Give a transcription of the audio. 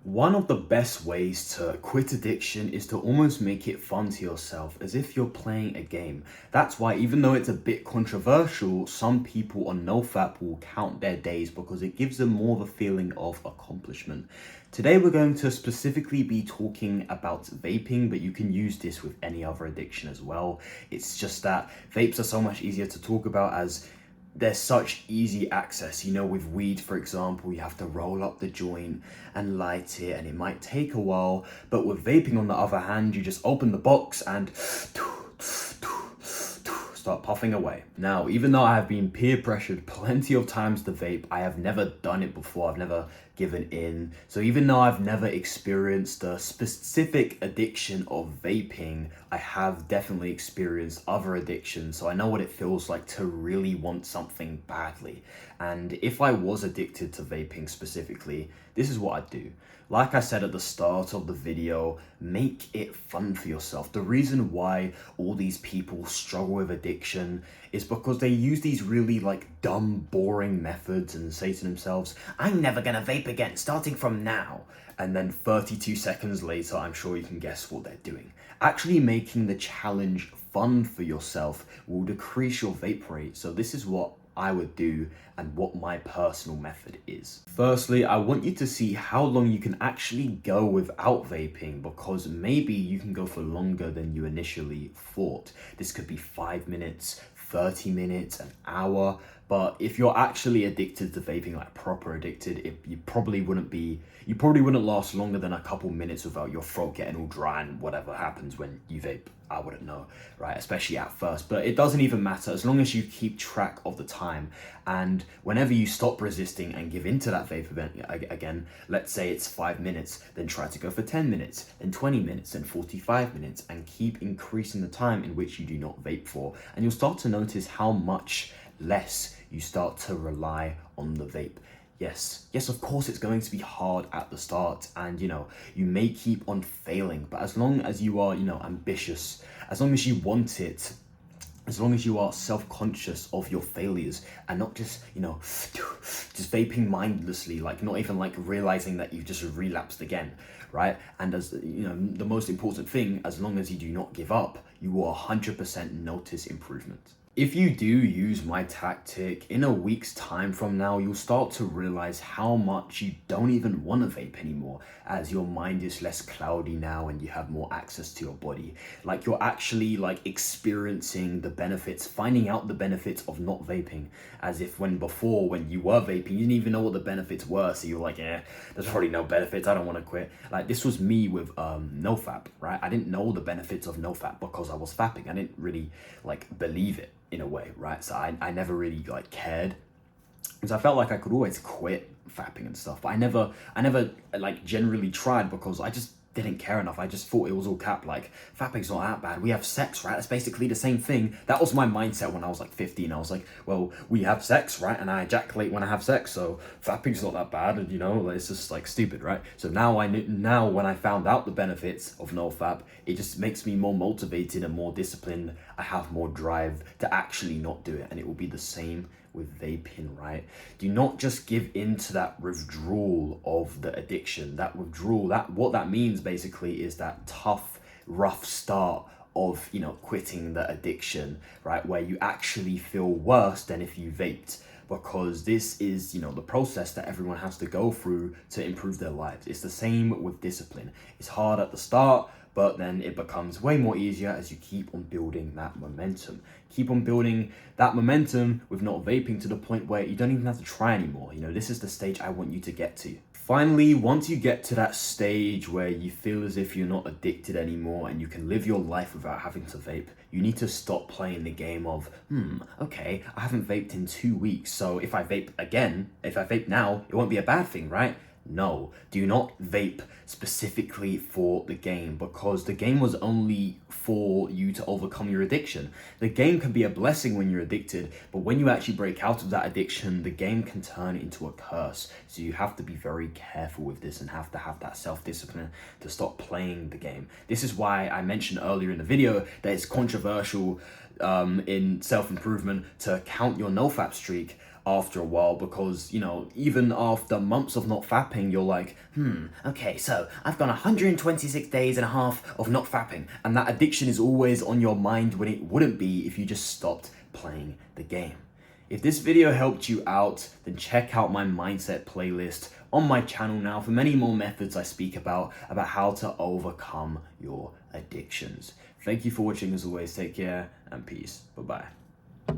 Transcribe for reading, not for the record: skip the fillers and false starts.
One of the best ways to quit addiction is to almost make it fun to yourself, as if you're playing a game. That's why, even though it's a bit controversial, some people on NoFap will count their days because it gives them more of a feeling of accomplishment. Today, we're going to specifically be talking about vaping, but you can use this with any other addiction as well. It's just that vapes are so much easier to talk about as there's such easy access. With weed, for example, you have to roll up the joint and light it, and it might take a while. But with vaping, on the other hand, you just open the box and start puffing away. Now, even though I have been peer pressured plenty of times to vape, I have never done it before. I've never given in. So even though I've never experienced the specific addiction of vaping, I have definitely experienced other addictions. So I know what it feels like to really want something badly. And if I was addicted to vaping specifically, this is what I'd do. Like I said at the start of the video, make it fun for yourself. The reason why all these people struggle with addiction is because they use these really dumb, boring methods and say to themselves, I'm never gonna vape again, starting from now. And then 32 seconds later, I'm sure you can guess what they're doing. Actually making the challenge fun for yourself will decrease your vape rate. So this is what I would do and what my personal method is. Firstly, I want you to see how long you can actually go without vaping, because maybe you can go for longer than you initially thought. This could be 5 minutes, 30 minutes, an hour. But if you're actually addicted to vaping, like proper addicted, you probably wouldn't last longer than a couple minutes without your throat getting all dry and whatever happens when you vape. I wouldn't know, right? Especially at first, but it doesn't even matter as long as you keep track of the time. And whenever you stop resisting and give into that vape event again, let's say it's 5 minutes, then try to go for 10 minutes, then 20 minutes, then 45 minutes, and keep increasing the time in which you do not vape for. And you'll start to notice how much less you start to rely on the vape. Yes, of course it's going to be hard at the start, and you may keep on failing, but as long as you are, ambitious, as long as you want it, as long as you are self-conscious of your failures and not just, just vaping mindlessly, not even realizing that you've just relapsed again, right? And as the most important thing, as long as you do not give up, you will 100% notice improvement. If you do use my tactic, in a week's time from now, you'll start to realize how much you don't even want to vape anymore, as your mind is less cloudy now and you have more access to your body. You're actually experiencing the benefits, finding out the benefits of not vaping, as if when you were vaping, you didn't even know what the benefits were. So you're like, there's probably no benefits, I don't want to quit. This was me with NoFap, right? I didn't know the benefits of NoFap because I was fapping. I didn't really believe it in a way, right? So I never really cared, because I felt like I could always quit fapping and stuff, but I never generally tried because I just didn't care enough. I just thought it was all cap, fapping's not that bad, we have sex, right? It's basically the same thing. That was my mindset when I was 15. I was like, well, we have sex, right? And I ejaculate when I have sex, so fapping's not that bad, and it's just stupid, right? So now when I found out the benefits of no fap, it just makes me more motivated and more disciplined. I have more drive to actually not do it, and it will be the same with vaping, right? Do not just give in to that withdrawal of the addiction. That withdrawal, what that means basically is that tough, rough start of quitting the addiction, right? Where you actually feel worse than if you vaped, because this is the process that everyone has to go through to improve their lives. It's the same with discipline. It's hard at the start, but then it becomes way more easier as you keep on building that momentum. Keep on building that momentum with not vaping to the point where you don't even have to try anymore. This is the stage I want you to get to. Finally, once you get to that stage where you feel as if you're not addicted anymore and you can live your life without having to vape, you need to stop playing the game of, okay, I haven't vaped in 2 weeks, so if I vape now, it won't be a bad thing, right? No, do not vape specifically for the game, because the game was only for you to overcome your addiction. The game can be a blessing when you're addicted, but when you actually break out of that addiction, the game can turn into a curse. So you have to be very careful with this and have to have that self-discipline to stop playing the game. This is why I mentioned earlier in the video that it's controversial in self-improvement to count your no-fap streak. after a while, because, you know, even after months of not fapping, you're like, okay, so I've gone 126 days and a half of not fapping, and that addiction is always on your mind when it wouldn't be if you just stopped playing the game. If this video helped you out, then check out my mindset playlist on my channel now for many more methods I speak about how to overcome your addictions. Thank you for watching. As always, take care and peace. Bye-bye.